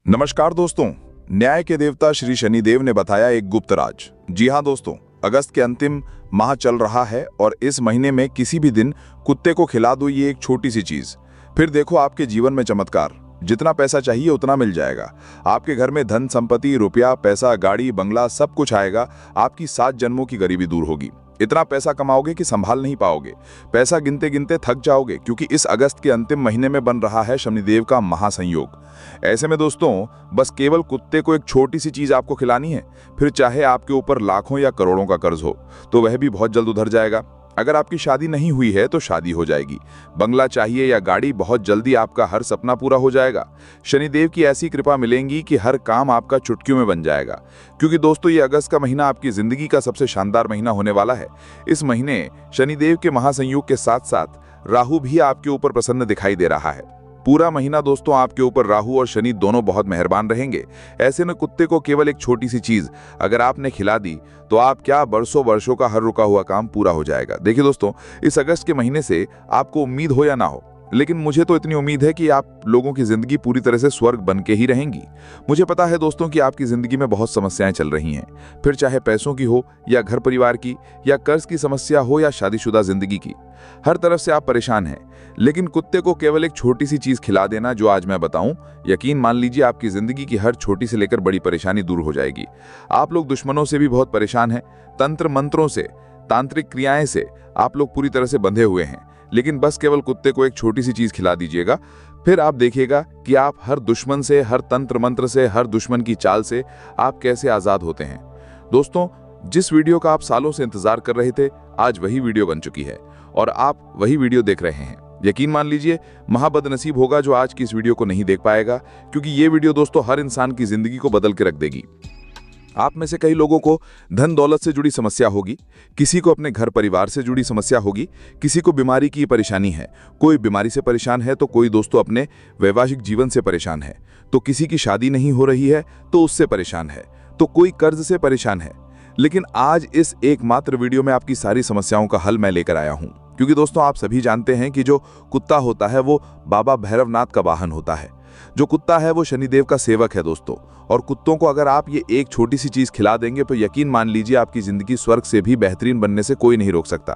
नमस्कार दोस्तों। न्याय के देवता श्री शनिदेव ने बताया एक गुप्त राज। जी हाँ दोस्तों, अगस्त के अंतिम माह चल रहा है और इस महीने में किसी भी दिन कुत्ते को खिला दो ये एक छोटी सी चीज, फिर देखो आपके जीवन में चमत्कार। जितना पैसा चाहिए उतना मिल जाएगा। आपके घर में धन संपत्ति, रुपया, पैसा, गाड़ी, बंगला सब कुछ आएगा। आपकी 7 जन्मों की गरीबी दूर होगी। इतना पैसा कमाओगे कि संभाल नहीं पाओगे। पैसा गिनते गिनते थक जाओगे, क्योंकि इस अगस्त के अंतिम महीने में बन रहा है शनिदेव का महासंयोग। ऐसे में दोस्तों, बस केवल कुत्ते को एक छोटी सी चीज आपको खिलानी है, फिर चाहे आपके ऊपर लाखों या करोड़ों का कर्ज हो तो वह भी बहुत जल्द उधर जाएगा। अगर आपकी शादी नहीं हुई है तो शादी हो जाएगी। बंगला चाहिए या गाड़ी, बहुत जल्दी आपका हर सपना पूरा हो जाएगा। शनिदेव की ऐसी कृपा मिलेगी कि हर काम आपका चुटकियों में बन जाएगा। क्योंकि दोस्तों, ये अगस्त का महीना आपकी जिंदगी का सबसे शानदार महीना होने वाला है। इस महीने शनिदेव के महासंयोग के साथ साथ राहु भी आपके ऊपर प्रसन्न दिखाई दे रहा है। पूरा महीना दोस्तों आपके ऊपर राहु और शनि दोनों बहुत मेहरबान रहेंगे। ऐसे में कुत्ते को केवल एक छोटी सी चीज अगर आपने खिला दी तो आप क्या, बरसों वर्षों का हर रुका हुआ काम पूरा हो जाएगा। देखिए दोस्तों, इस अगस्त के महीने से आपको उम्मीद हो या ना हो, लेकिन मुझे तो इतनी उम्मीद है कि आप लोगों की जिंदगी पूरी तरह से स्वर्ग बन के ही रहेंगी। मुझे पता है दोस्तों कि आपकी जिंदगी में बहुत समस्याएं चल रही हैं, फिर चाहे पैसों की हो या घर परिवार की या कर्ज की समस्या हो या शादीशुदा जिंदगी की। हर तरफ से आप परेशान हैं, लेकिन कुत्ते को केवल एक छोटी सी चीज खिला देना, जो आज मैं बताऊं, यकीन मान लीजिए आपकी जिंदगी की हर छोटी से लेकर बड़ी परेशानी दूर हो जाएगी। आप लोग दुश्मनों से भी बहुत परेशान हैं, तंत्र मंत्रों से, तांत्रिक क्रियाएं से आप लोग पूरी तरह से बंधे हुए हैं। लेकिन बस केवल कुत्ते को एक छोटी सी चीज खिला दीजिएगा, फिर आप देखिएगा कि आप हर दुश्मन से, हर तंत्र मंत्र से, हर दुश्मन की चाल से आप कैसे आजाद होते हैं। दोस्तों, जिस वीडियो का आप सालों से इंतजार कर रहे थे, आज वही वीडियो बन चुकी है और आप वही वीडियो देख रहे हैं। यकीन मान लीजिए, महाबदनसीब होगा जो आज की इस वीडियो को नहीं देख पाएगा, क्योंकि ये वीडियो दोस्तों हर इंसान की जिंदगी को बदल के रख देगी। आप में से कई लोगों को धन दौलत से जुड़ी समस्या होगी, किसी को अपने घर परिवार से जुड़ी समस्या होगी, किसी को बीमारी की परेशानी है। कोई बीमारी से परेशान है तो कोई दोस्तों अपने वैवाहिक जीवन से परेशान है, तो किसी की शादी नहीं हो रही है तो उससे परेशान है, तो कोई कर्ज से परेशान है। लेकिन आज इस एकमात्र वीडियो में आपकी सारी समस्याओं का हल मैं लेकर आया हूं, क्योंकि दोस्तों आप सभी जानते हैं कि जो कुत्ता होता है वो बाबा भैरवनाथ का वाहन होता है। जो कुत्ता है वो शनिदेव का सेवक है दोस्तों, और कुत्तों को अगर आप ये एक छोटी सी चीज खिला देंगे तो यकीन मान लीजिए आपकी जिंदगी स्वर्ग से भी बेहतरीन बनने से कोई नहीं रोक सकता।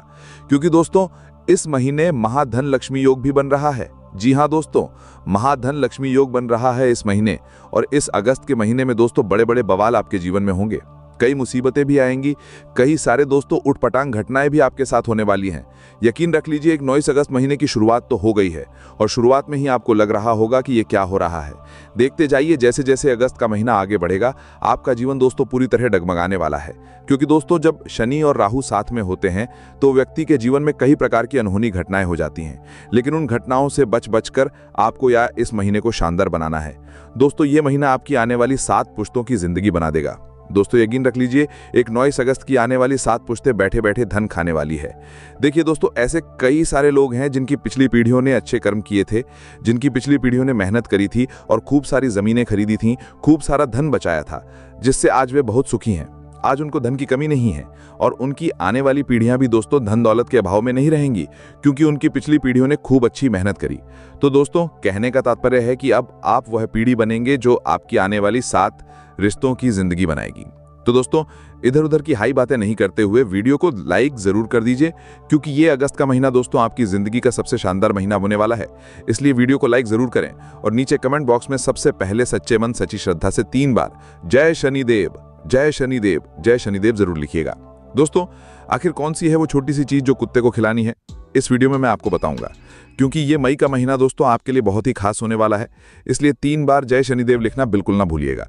क्योंकि दोस्तों, इस महीने महाधन लक्ष्मी योग भी बन रहा है। जी हाँ दोस्तों, महाधन लक्ष्मी योग बन रहा है इस महीने, और इस अगस्त के महीने में दोस्तों बड़े बड़े बवाल आपके जीवन में होंगे। कई मुसीबतें भी आएंगी, कई सारे दोस्तों उठपटांग घटनाएं भी आपके साथ होने वाली हैं। यकीन रख लीजिए, एक 9 अगस्त महीने की शुरुआत तो हो गई है, और शुरुआत में ही आपको लग रहा होगा कि ये क्या हो रहा है। देखते जाइए, जैसे जैसे अगस्त का महीना आगे बढ़ेगा आपका जीवन दोस्तों पूरी तरह डगमगाने वाला है। क्योंकि दोस्तों, जब शनि और राहु साथ में होते हैं तो व्यक्ति के जीवन में कई प्रकार की अनहोनी घटनाएं हो जाती हैं, लेकिन उन घटनाओं से बच कर आपको या इस महीने को शानदार बनाना है। दोस्तों, ये महीना आपकी आने वाली 7 पुश्तों की जिंदगी बना देगा। दोस्तों, यकीन रख लीजिए, एक 9 अगस्त की आने वाली 7 पुश्तें बैठे बैठे धन खाने वाली है। देखिए दोस्तों, ऐसे कई सारे लोग हैं जिनकी पिछली पीढ़ियों ने अच्छे कर्म किए थे, जिनकी पिछली पीढ़ियों ने मेहनत करी थी और खूब सारी जमीनें खरीदी थीं, खूब सारा धन बचाया था, जिससे आज वे बहुत सुखी हैं। आज उनको धन की कमी नहीं है, और उनकी आने वाली पीढ़ियां भी दोस्तों धन दौलत के अभाव में नहीं रहेंगी, क्योंकि उनकी पिछली पीढ़ियों ने खूब अच्छी मेहनत करी। तो दोस्तों, कहने का तात्पर्य है कि अब आप वह पीढ़ी बनेंगे जो आपकी आने वाली 7 रिश्तों की जिंदगी बनाएगी। तो दोस्तों, इधर उधर की हाई बातें नहीं करते हुए वीडियो को लाइक जरूर कर दीजिए, क्योंकि ये अगस्त का महीना दोस्तों आपकी जिंदगी का सबसे शानदार महीना होने वाला है। इसलिए वीडियो को लाइक जरूर करें, और नीचे कमेंट बॉक्स में सबसे पहले सच्चे मन सच्ची श्रद्धा से 3 बार जय शनिदेव, जय शनिदेव, जय शनिदेव जरूर लिखिएगा। दोस्तों, आखिर कौन सी है वो छोटी सी चीज जो कुत्ते को खिलानी है, इस वीडियो में मैं आपको बताऊंगा। क्योंकि ये मई का महीना दोस्तों आपके लिए बहुत ही खास होने वाला है, इसलिए 3 बार जय शनिदेव लिखना बिल्कुल ना भूलिएगा।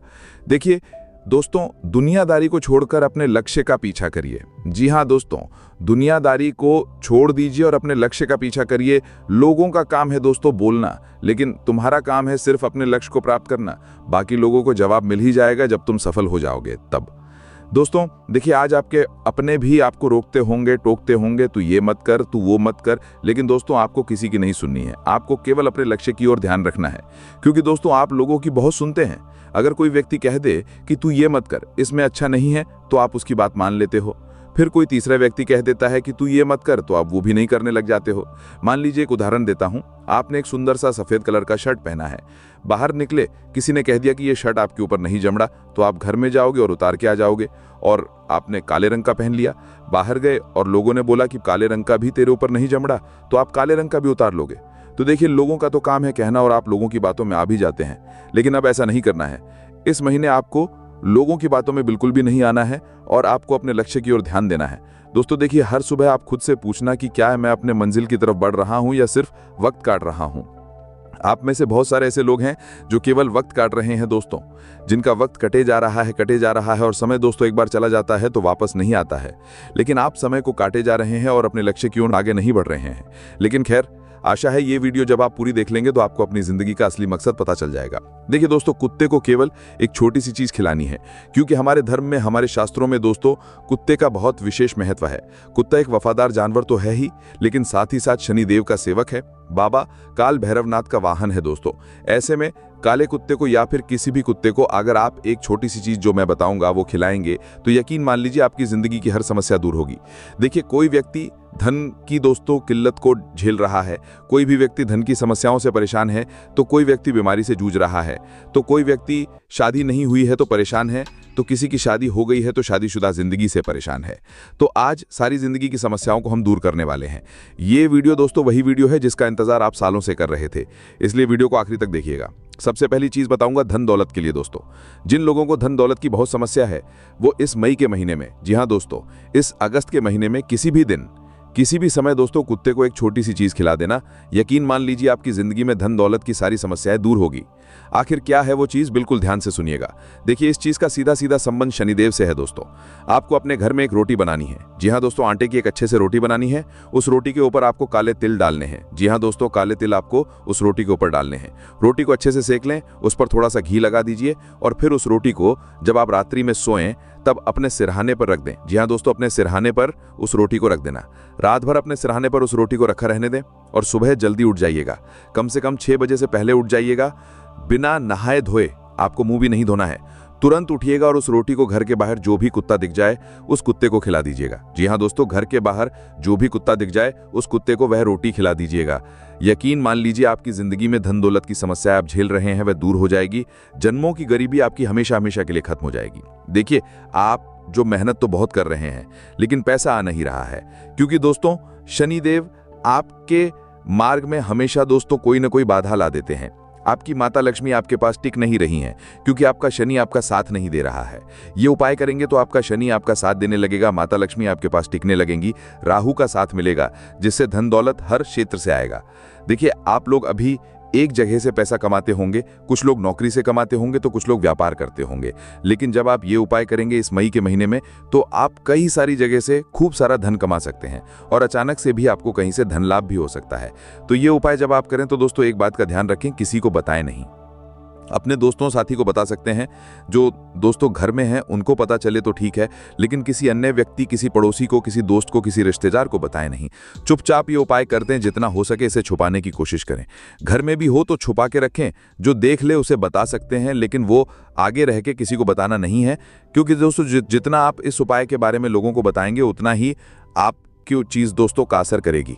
देखिए दोस्तों, दुनियादारी को छोड़कर अपने लक्ष्य का पीछा करिए। जी हाँ दोस्तों, दुनियादारी को छोड़ दीजिए और अपने लक्ष्य का पीछा करिए। लोगों का काम है दोस्तों बोलना, लेकिन तुम्हारा काम है सिर्फ अपने लक्ष्य को प्राप्त करना। बाकी लोगों को जवाब मिल ही जाएगा जब तुम सफल हो जाओगे तब। दोस्तों देखिए, आज आपके अपने भी आपको रोकते होंगे, टोकते होंगे, तू ये मत कर, तू वो मत कर, लेकिन दोस्तों आपको किसी की नहीं सुननी है। आपको केवल अपने लक्ष्य की ओर ध्यान रखना है, क्योंकि दोस्तों आप लोगों की बहुत सुनते हैं। अगर कोई व्यक्ति कह दे कि तू ये मत कर, इसमें अच्छा नहीं है, तो आप उसकी बात मान लेते हो। फिर कोई तीसरा व्यक्ति कह देता है कि तू ये मत कर, तो आप वो भी नहीं करने लग जाते हो। मान लीजिए एक उदाहरण देता हूं, आपने एक सुंदर सा सफेद कलर का शर्ट पहना है, बाहर निकले किसी ने कह दिया कि ये शर्ट आपके ऊपर नहीं जम रहा, तो आप घर में जाओगे और उतार के आ जाओगे। और आपने काले रंग का पहन लिया, बाहर गए और लोगों ने बोला कि काले रंग का भी तेरे ऊपर नहीं जम रहा, तो आप काले रंग का भी उतार लोगे। तो देखिए, लोगों का तो काम है कहना और आप लोगों की बातों में आ भी जाते हैं, लेकिन अब ऐसा नहीं करना है। इस महीने आपको लोगों की बातों में बिल्कुल भी नहीं आना है और आपको अपने लक्ष्य की ओर ध्यान देना है। दोस्तों देखिए, हर सुबह आप खुद से पूछना कि क्या मैं अपने मंजिल की तरफ बढ़ रहा हूं या सिर्फ वक्त काट रहा हूं। आप में से बहुत सारे ऐसे लोग हैं जो केवल वक्त काट रहे हैं दोस्तों, जिनका वक्त कटे जा रहा है और समय दोस्तों एक बार चला जाता है तो वापस नहीं आता है। लेकिन आप समय को काटे जा रहे हैं और अपने लक्ष्य की ओर आगे नहीं बढ़ रहे हैं। लेकिन खैर, आशा है ये वीडियो जब आप पूरी देख लेंगे तो आपको अपनी जिंदगी का असली मकसद पता चल जाएगा। देखिए दोस्तों, कुत्ते को केवल एक छोटी सी चीज खिलानी है, क्योंकि हमारे धर्म में, हमारे शास्त्रों में दोस्तों कुत्ते का बहुत विशेष महत्व है। कुत्ता एक वफादार जानवर तो है ही, लेकिन साथ ही साथ शनिदेव का सेवक है, बाबा काल भैरवनाथ का वाहन है दोस्तों। ऐसे में काले कुत्ते को या फिर किसी भी कुत्ते को अगर आप एक छोटी सी चीज जो मैं बताऊंगा वो खिलाएंगे, तो यकीन मान लीजिए आपकी जिंदगी की हर समस्या दूर होगी। देखिए, कोई व्यक्ति धन की दोस्तों किल्लत को झेल रहा है, कोई भी व्यक्ति धन की समस्याओं से परेशान है, तो कोई व्यक्ति बीमारी से जूझ रहा है, तो कोई व्यक्ति शादी नहीं हुई है तो परेशान है, तो किसी की शादी हो गई है तो शादीशुदा जिंदगी से परेशान है। तो आज सारी जिंदगी की समस्याओं को हम दूर करने वाले हैं। ये वीडियो दोस्तों वही वीडियो है जिसका इंतजार आप सालों से कर रहे थे, इसलिए वीडियो को आखिरी तक देखिएगा। सबसे पहली चीज बताऊंगा धन दौलत के लिए दोस्तों। जिन लोगों को धन दौलत की बहुत समस्या है, वो इस मई के महीने में, जी हाँ दोस्तों, इस अगस्त के महीने में किसी भी दिन, किसी भी समय दोस्तों कुत्ते को एक छोटी सी चीज खिला देना, यकीन मान लीजिए आपकी जिंदगी में धन दौलत की सारी समस्याएं दूर होगी। आखिर क्या है वो चीज, बिल्कुल ध्यान से सुनिएगा। देखिए, इस चीज का सीधा सीधा संबंध शनिदेव से है दोस्तों। आपको अपने घर में एक रोटी बनानी है, जी हाँ दोस्तों, आटे की एक अच्छे से रोटी बनानी है। उस रोटी के ऊपर आपको काले तिल डालने हैं, जी हाँ दोस्तों, काले तिल आपको उस रोटी के ऊपर डालने हैं। रोटी को अच्छे से सेक लें, उस पर थोड़ा सा घी लगा दीजिए और फिर उस रोटी को जब आप रात्रि में सोएं तब अपने सिरहाने पर रख दें। जी हाँ दोस्तों, अपने सिरहाने पर उस रोटी को रख देना। रात भर अपने सिरहाने पर उस रोटी को रखा रहने दें और सुबह जल्दी उठ जाइएगा। कम से कम 6 बजे से पहले उठ जाइएगा। बिना नहाए धोए, आपको मुंह भी नहीं धोना है, तुरंत उठिएगा और उस रोटी को घर के बाहर जो भी कुत्ता दिख जाए उस कुत्ते को खिला दीजिएगा। जी हाँ दोस्तों, घर के बाहर जो भी कुत्ता दिख जाए उस कुत्ते को वह रोटी खिला दीजिएगा। यकीन मान लीजिए आपकी जिंदगी में धन दौलत की समस्या आप झेल रहे हैं वह दूर हो जाएगी। जन्मों की गरीबी आपकी हमेशा हमेशा के लिए खत्म हो जाएगी। देखिए, आप जो मेहनत तो बहुत कर रहे हैं लेकिन पैसा आ नहीं रहा है, क्योंकि दोस्तों शनिदेव आपके मार्ग में हमेशा दोस्तों कोई ना कोई बाधा ला देते हैं। आपकी माता लक्ष्मी आपके पास टिक नहीं रही हैं क्योंकि आपका शनि आपका साथ नहीं दे रहा है। ये उपाय करेंगे तो आपका शनि आपका साथ देने लगेगा, माता लक्ष्मी आपके पास टिकने लगेंगी, राहु का साथ मिलेगा, जिससे धन दौलत हर क्षेत्र से आएगा। देखिए, आप लोग अभी एक जगह से पैसा कमाते होंगे, कुछ लोग नौकरी से कमाते होंगे तो कुछ लोग व्यापार करते होंगे, लेकिन जब आप ये उपाय करेंगे इस मई के महीने में तो आप कई सारी जगह से खूब सारा धन कमा सकते हैं और अचानक से भी आपको कहीं से धन लाभ भी हो सकता है। तो ये उपाय जब आप करें तो दोस्तों एक बात का ध्यान रखें, किसी को बताएं नहीं। अपने दोस्तों साथी को बता सकते हैं, जो दोस्तों घर में हैं उनको पता चले तो ठीक है, लेकिन किसी अन्य व्यक्ति, किसी पड़ोसी को, किसी दोस्त को, किसी रिश्तेदार को बताएं नहीं। चुपचाप ये उपाय करते हैं, जितना हो सके इसे छुपाने की कोशिश करें। घर में भी हो तो छुपा के रखें, जो देख ले उसे बता सकते हैं, लेकिन वो आगे रह के किसी को बताना नहीं है, क्योंकि दोस्तों जितना आप इस उपाय के बारे में लोगों को बताएंगे उतना ही आपकी चीज दोस्तों का असर करेगी।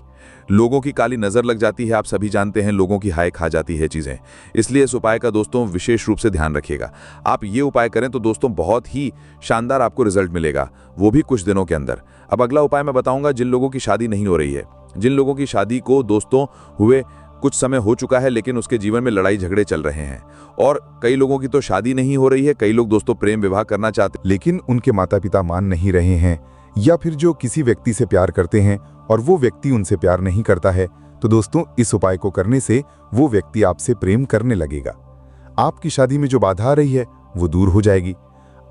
लोगों की काली नजर लग जाती है, आप सभी जानते हैं, लोगों की हाय खा जाती है चीजें। इसलिए इस उपाय का दोस्तों विशेष रूप से ध्यान रखिएगा। आप ये उपाय करें तो दोस्तों बहुत ही शानदार आपको रिजल्ट मिलेगा, वो भी कुछ दिनों के अंदर। अब अगला उपाय मैं बताऊंगा जिन लोगों की शादी नहीं हो रही है, जिन लोगों की शादी को दोस्तों हुए कुछ समय हो चुका है लेकिन उसके जीवन में लड़ाई झगड़े चल रहे हैं, और कई लोगों की तो शादी नहीं हो रही है, कई लोग दोस्तों प्रेम विवाह करना चाहते लेकिन उनके माता पिता मान नहीं रहे हैं, या फिर जो किसी व्यक्ति से प्यार करते हैं और वो व्यक्ति उनसे प्यार नहीं करता है, तो दोस्तों इस उपाय को करने से वो व्यक्ति आपसे प्रेम करने लगेगा। आपकी शादी में जो बाधा आ रही है वो दूर हो जाएगी।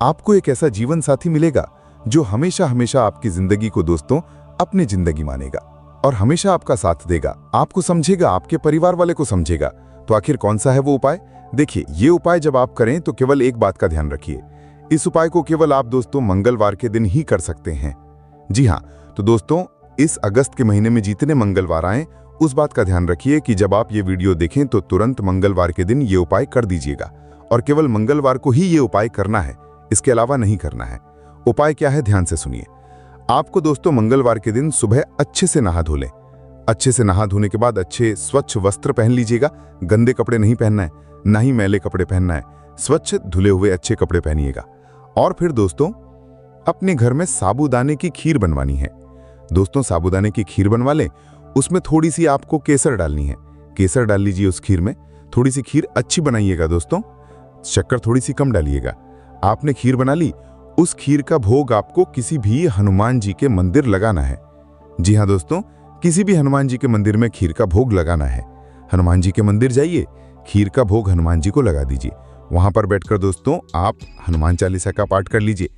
आपको एक ऐसा जीवन साथी मिलेगा जो हमेशा हमेशा आपकी जिंदगी को दोस्तों अपनी जिंदगी मानेगा और हमेशा आपका साथ देगा, आपको समझेगा, आपके परिवार वाले को समझेगा। तो आखिर कौन सा है वो उपाय? देखिए, ये उपाय जब आप करें तो केवल एक बात का ध्यान रखिए, इस उपाय को केवल आप दोस्तों मंगलवार के दिन ही कर सकते हैं। जी हाँ, तो दोस्तों इस अगस्त के महीने में जितने मंगलवार आएं उस बात का ध्यान रखिए कि जब आप ये वीडियो देखें तो तुरंत मंगलवार के दिन ये उपाय कर दीजिएगा, और केवल मंगलवार को ही ये उपाय करना है, इसके अलावा नहीं करना है। उपाय क्या है, ध्यान से सुनिए। आपको दोस्तों मंगलवार के दिन सुबह अच्छे से नहा धो लें। अच्छे से नहा धोने के बाद अच्छे स्वच्छ वस्त्र पहन लीजिएगा। गंदे कपड़े नहीं पहनना है, ना ही मैले कपड़े पहनना है। स्वच्छ धुले हुए अच्छे कपड़े पहनिएगा। और फिर दोस्तों अपने घर में साबूदाने की खीर बनवानी है। दोस्तों साबूदाने की खीर बनवा लें। उसमें थोड़ी सी आपको केसर डालनी है। केसर डाल लीजिए उस खीर में। थोड़ी सी खीर अच्छी बनाइएगा दोस्तों, शक्कर थोड़ी सी कम डालिएगा। आपने खीर बना ली, उस खीर का भोग आपको किसी भी हनुमान जी के मंदिर लगाना है। जी हाँ दोस्तों, किसी भी हनुमान जी के मंदिर में खीर का भोग लगाना है। हनुमान जी के मंदिर जाइए, खीर का भोग हनुमान जी को लगा दीजिए। वहां पर बैठकर दोस्तों आप हनुमान चालीसा का पाठ कर लीजिए।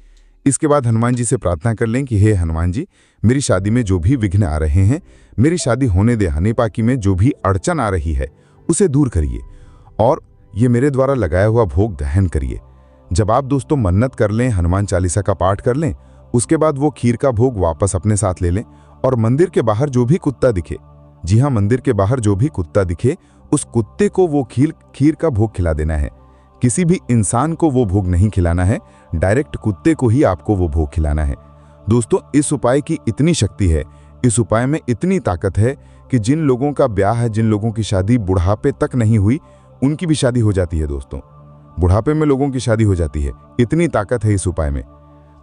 इसके बाद हनुमान जी से प्रार्थना कर लें कि हे हनुमान जी, मेरी शादी में जो भी विघ्न आ रहे हैं, मेरी शादी होने दे, हने पाकी में जो भी अड़चन आ रही है उसे दूर करिए और ये मेरे द्वारा लगाया हुआ भोग दहन करिए। जब आप दोस्तों मन्नत कर लें, हनुमान चालीसा का पाठ कर लें, उसके बाद वो खीर का भोग वापस अपने साथ ले लें और मंदिर के बाहर जो भी कुत्ता दिखे, जी हाँ मंदिर के बाहर जो भी कुत्ता दिखे, उस कुत्ते को वो खीर का भोग खिला देना है। किसी भी इंसान को वो भोग नहीं खिलाना है, डायरेक्ट कुत्ते को ही आपको वो भोग खिलाना है। दोस्तों इस उपाय की इतनी शक्ति है, इस उपाय में इतनी ताकत है कि जिन लोगों का ब्याह है, जिन लोगों की शादी बुढ़ापे तक नहीं हुई, उनकी भी शादी हो जाती है। दोस्तों बुढ़ापे में लोगों की शादी हो जाती है, इतनी ताकत है इस उपाय में।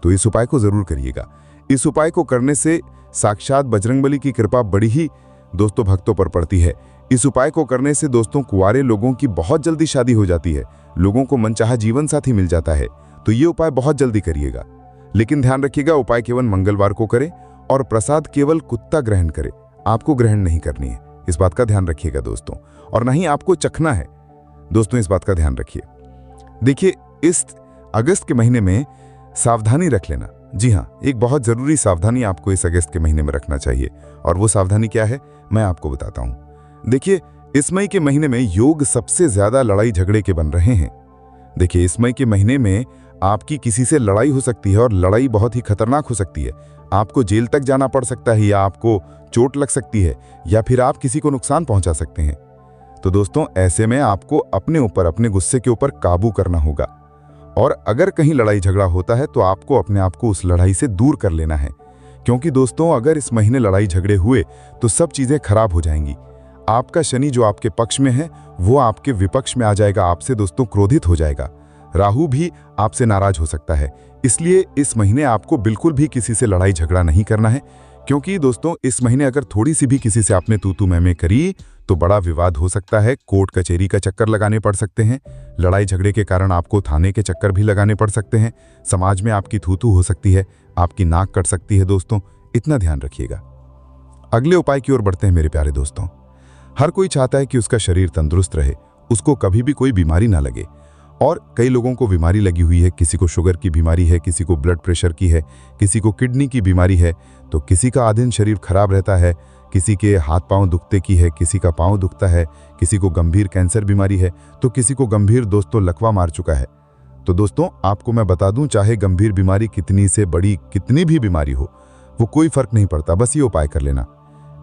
तो इस उपाय को जरूर करिएगा। इस उपाय को करने से साक्षात बजरंगबली की कृपा बड़ी ही दोस्तों भक्तों पर पड़ती है। इस उपाय को करने से दोस्तों कुंवारे लोगों की बहुत जल्दी शादी हो जाती है, लोगों को मनचाहा जीवन साथी मिल जाता है। तो ये उपाय बहुत जल्दी करिएगा, लेकिन ध्यान रखिएगा उपाय केवल मंगलवार को करें और प्रसाद केवल कुत्ता ग्रहण करे, आपको ग्रहण नहीं करनी है। इस बात का ध्यान रखिएगा दोस्तों, और नहीं आपको चखना है। दोस्तों इस बात का ध्यान रखिए। देखिए इस अगस्त के महीने में सावधानी रख लेना। जी हाँ, एक बहुत जरूरी सावधानी आपको इस अगस्त के महीने में रखना चाहिए, और वो सावधानी क्या है मैं आपको बताता हूं। देखिए इस मई के महीने में योग सबसे ज्यादा लड़ाई झगड़े के बन रहे हैं। देखिए इस मई के महीने में आपकी किसी से लड़ाई हो सकती है, और लड़ाई बहुत ही खतरनाक हो सकती है। आपको जेल तक जाना पड़ सकता है, या आपको चोट लग सकती है, या फिर आप किसी को नुकसान पहुंचा सकते हैं। तो दोस्तों ऐसे में आपको अपने ऊपर, अपने गुस्से के ऊपर काबू करना होगा, और अगर कहीं लड़ाई झगड़ा होता है तो आपको अपने आप को उस लड़ाई से दूर कर लेना है। क्योंकि दोस्तों अगर इस महीने लड़ाई झगड़े हुए तो सब चीजें खराब हो जाएंगी। आपका शनि जो आपके पक्ष में है वो आपके विपक्ष में आ जाएगा, आपसे दोस्तों क्रोधित हो जाएगा। राहु भी आपसे नाराज हो सकता है। इसलिए इस महीने आपको बिल्कुल भी किसी से लड़ाई झगड़ा नहीं करना है, क्योंकि दोस्तों इस महीने अगर थोड़ी सी भी किसी से आपने तू मैं करी तो बड़ा विवाद हो सकता है। कोर्ट कचहरी का चक्कर लगाने पड़ सकते हैं। लड़ाई झगड़े के कारण आपको थाने के चक्कर भी लगाने पड़ सकते हैं। समाज में आपकी थू हो सकती है, आपकी नाक कट सकती है। दोस्तों इतना ध्यान रखिएगा। अगले उपाय की ओर बढ़ते हैं मेरे प्यारे दोस्तों। हर कोई चाहता है कि उसका शरीर तंदुरुस्त रहे, उसको कभी भी कोई बीमारी ना लगे, और कई लोगों को बीमारी लगी हुई है। किसी को शुगर की बीमारी है, किसी को ब्लड प्रेशर की है, किसी को किडनी की बीमारी है, तो किसी का आधीन शरीर खराब रहता है, किसी के हाथ पांव दुखते की है, किसी का पांव दुखता है, किसी को गंभीर कैंसर बीमारी है, तो किसी को गंभीर दोस्तों लकवा मार चुका है। तो दोस्तों आपको मैं बता दूं, चाहे गंभीर बीमारी कितनी से बड़ी कितनी भी बीमारी हो, वो कोई फर्क नहीं पड़ता, बस ये उपाय कर लेना।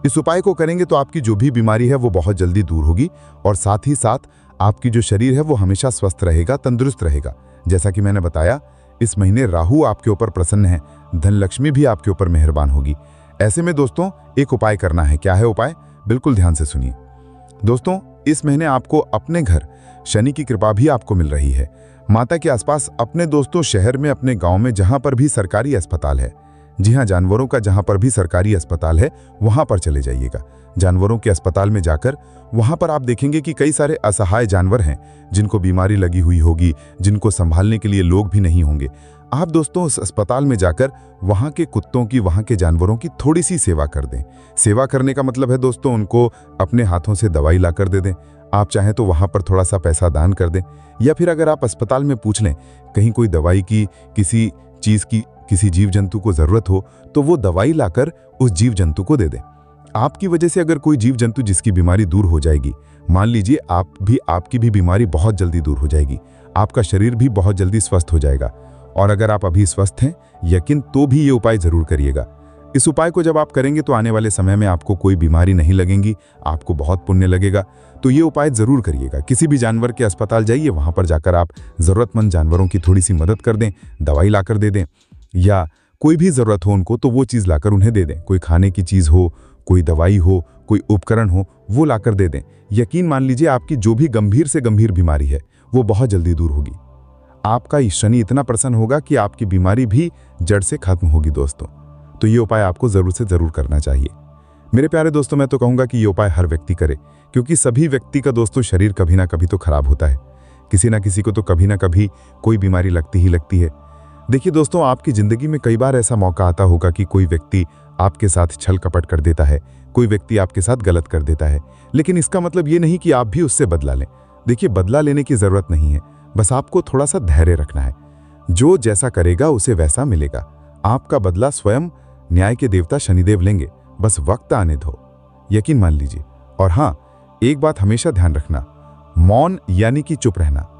इस उपाय को करेंगे तो आपकी जो भी बीमारी है वो बहुत जल्दी दूर होगी, और साथ ही साथ आपकी जो शरीर है वो हमेशा स्वस्थ रहेगा, तंदुरुस्त रहेगा। जैसा कि मैंने बताया, इस महीने राहु आपके ऊपर प्रसन्न है, धन लक्ष्मी भी आपके ऊपर मेहरबान होगी। ऐसे में दोस्तों एक उपाय करना है। क्या है उपाय, बिल्कुल ध्यान से सुनिए। दोस्तों इस महीने आपको अपने घर शनि की कृपा भी आपको मिल रही है। माता के आसपास अपने दोस्तों शहर में, अपने गांव में जहां पर भी सरकारी अस्पताल है, जी हाँ जानवरों का जहां पर भी सरकारी अस्पताल है वहां पर चले जाइएगा। जानवरों के अस्पताल में जाकर वहां पर आप देखेंगे कि कई सारे असहाय जानवर हैं जिनको बीमारी लगी हुई होगी, जिनको संभालने के लिए लोग भी नहीं होंगे। आप दोस्तों उस अस्पताल में जाकर वहां के कुत्तों की, वहां के जानवरों की थोड़ी सी सेवा कर दें। सेवा करने का मतलब है दोस्तों उनको अपने हाथों से दवाई ला कर दे दें। आप चाहें तो वहां पर थोड़ा सा पैसा दान कर दें, या फिर अगर आप अस्पताल में पूछ लें कहीं कोई दवाई की, किसी चीज की, किसी जीव जंतु को जरूरत हो तो वो दवाई लाकर उस जीव जंतु को दे दें। आपकी वजह से अगर कोई जीव जंतु जिसकी बीमारी दूर हो जाएगी, मान लीजिए आपकी भी बीमारी बहुत जल्दी दूर हो जाएगी, आपका शरीर भी बहुत जल्दी स्वस्थ हो जाएगा। और अगर आप अभी स्वस्थ हैं यकीन, तो भी ये उपाय जरूर करिएगा। इस उपाय को जब आप करेंगे तो आने वाले समय में आपको कोई बीमारी नहीं लगेगी, आपको बहुत पुण्य लगेगा। तो ये उपाय जरूर करिएगा। किसी भी जानवर के अस्पताल जाइए, वहां पर जाकर आप जरूरतमंद जानवरों की थोड़ी सी मदद कर दें, दवाई लाकर दे दें, या कोई भी ज़रूरत हो उनको तो वो चीज़ लाकर उन्हें दे दें। कोई खाने की चीज़ हो, कोई दवाई हो, कोई उपकरण हो, वो लाकर दे दें। यकीन मान लीजिए आपकी जो भी गंभीर से गंभीर बीमारी है वो बहुत जल्दी दूर होगी। आपका शनि इतना प्रसन्न होगा कि आपकी बीमारी भी जड़ से खत्म होगी दोस्तों। तो ये उपाय आपको ज़रूर से ज़रूर करना चाहिए। मेरे प्यारे दोस्तों, मैं तो कहूँगा कि ये उपाय हर व्यक्ति करे, क्योंकि सभी व्यक्ति का दोस्तों शरीर कभी ना कभी तो खराब होता है। किसी ना किसी को तो कभी ना कभी कोई बीमारी लगती ही लगती है। देखिए दोस्तों, आपकी ज़िंदगी में कई बार ऐसा मौका आता होगा कि कोई व्यक्ति आपके साथ छल कपट कर देता है, कोई व्यक्ति आपके साथ गलत कर देता है, लेकिन इसका मतलब ये नहीं कि आप भी उससे बदला लें। देखिए, बदला लेने की ज़रूरत नहीं है, बस आपको थोड़ा सा धैर्य रखना है। जो जैसा करेगा उसे वैसा मिलेगा। आपका बदला स्वयं न्याय के देवता शनिदेव लेंगे, बस वक्त आने दो, यकीन मान लीजिए। और हाँ, एक बात हमेशा ध्यान रखना, मौन यानी कि चुप रहना।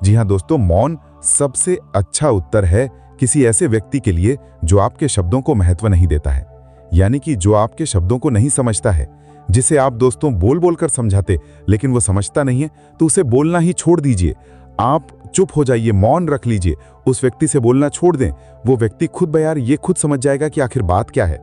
जी हाँ दोस्तों, मौन सबसे अच्छा उत्तर है किसी ऐसे व्यक्ति के लिए जो आपके शब्दों को महत्व नहीं देता है, यानी कि जो आपके शब्दों को नहीं समझता है, जिसे आप दोस्तों बोल बोल कर समझाते लेकिन वो समझता नहीं है, तो उसे बोलना ही छोड़ दीजिए। आप चुप हो जाइए, मौन रख लीजिए, उस व्यक्ति से बोलना छोड़ दें। वो व्यक्ति खुद ब यार ये खुद समझ जाएगा कि आखिर बात क्या है।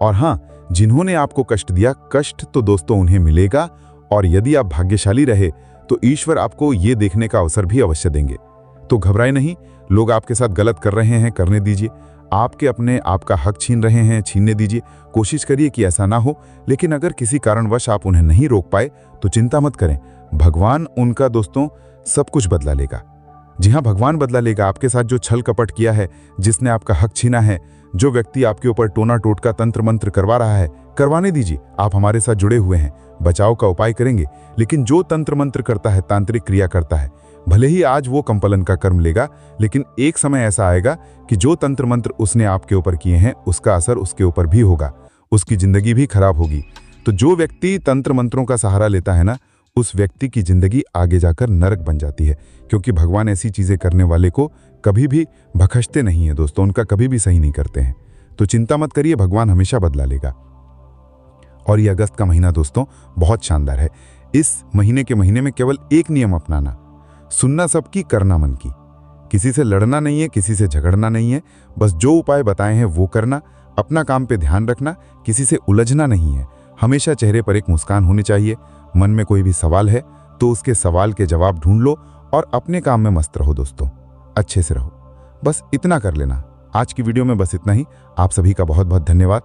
और हाँ, जिन्होंने आपको कष्ट दिया, कष्ट तो दोस्तों उन्हें मिलेगा, और यदि आप भाग्यशाली रहे तो ईश्वर आपको ये देखने का अवसर भी अवश्य देंगे। तो घबराए नहीं, लोग आपके साथ गलत कर रहे हैं, करने दीजिए। आपके अपने आपका हक छीन रहे हैं, छीनने दीजिए। कोशिश करिए कि ऐसा ना हो, लेकिन अगर किसी कारणवश आप उन्हें नहीं रोक पाए तो चिंता मत करें, भगवान उनका दोस्तों सब कुछ बदला लेगा। जी हाँ, भगवान बदला लेगा। आपके साथ जो छल कपट किया है, जिसने आपका हक छीना है, जो व्यक्ति आपके ऊपर टोना टोटका तंत्र मंत्र करवा रहा है, करवाने दीजिए। आप हमारे साथ जुड़े हुए हैं, बचाव का उपाय करेंगे। लेकिन जो तंत्र मंत्र करता है, तांत्रिक क्रिया करता है, भले ही आज वो कंपलन का कर्म लेगा, लेकिन एक समय ऐसा आएगा कि जो तंत्र मंत्र उसने आपके ऊपर किए हैं उसका असर उसके ऊपर भी होगा, उसकी जिंदगी भी खराब होगी। तो जो व्यक्ति तंत्र मंत्रों का सहारा लेता है ना, उस व्यक्ति की जिंदगी आगे जाकर नरक बन जाती है, क्योंकि भगवान ऐसी चीजें करने वाले को कभी भी बख्शते नहीं है दोस्तों, उनका कभी भी सही नहीं करते हैं। तो चिंता मत करिए, भगवान हमेशा बदला लेगा। और ये अगस्त का महीना दोस्तों बहुत शानदार है। इस महीने के महीने में केवल एक नियम अपनाना, सुनना सबकी, करना मन की। किसी से लड़ना नहीं है, किसी से झगड़ना नहीं है, बस जो उपाय बताए हैं वो करना। अपना काम पे ध्यान रखना, किसी से उलझना नहीं है। हमेशा चेहरे पर एक मुस्कान होनी चाहिए। मन में कोई भी सवाल है तो उसके सवाल के जवाब ढूंढ लो और अपने काम में मस्त रहो दोस्तों, अच्छे से रहो। बस इतना कर लेना। आज की वीडियो में बस इतना ही। आप सभी का बहुत बहुत धन्यवाद।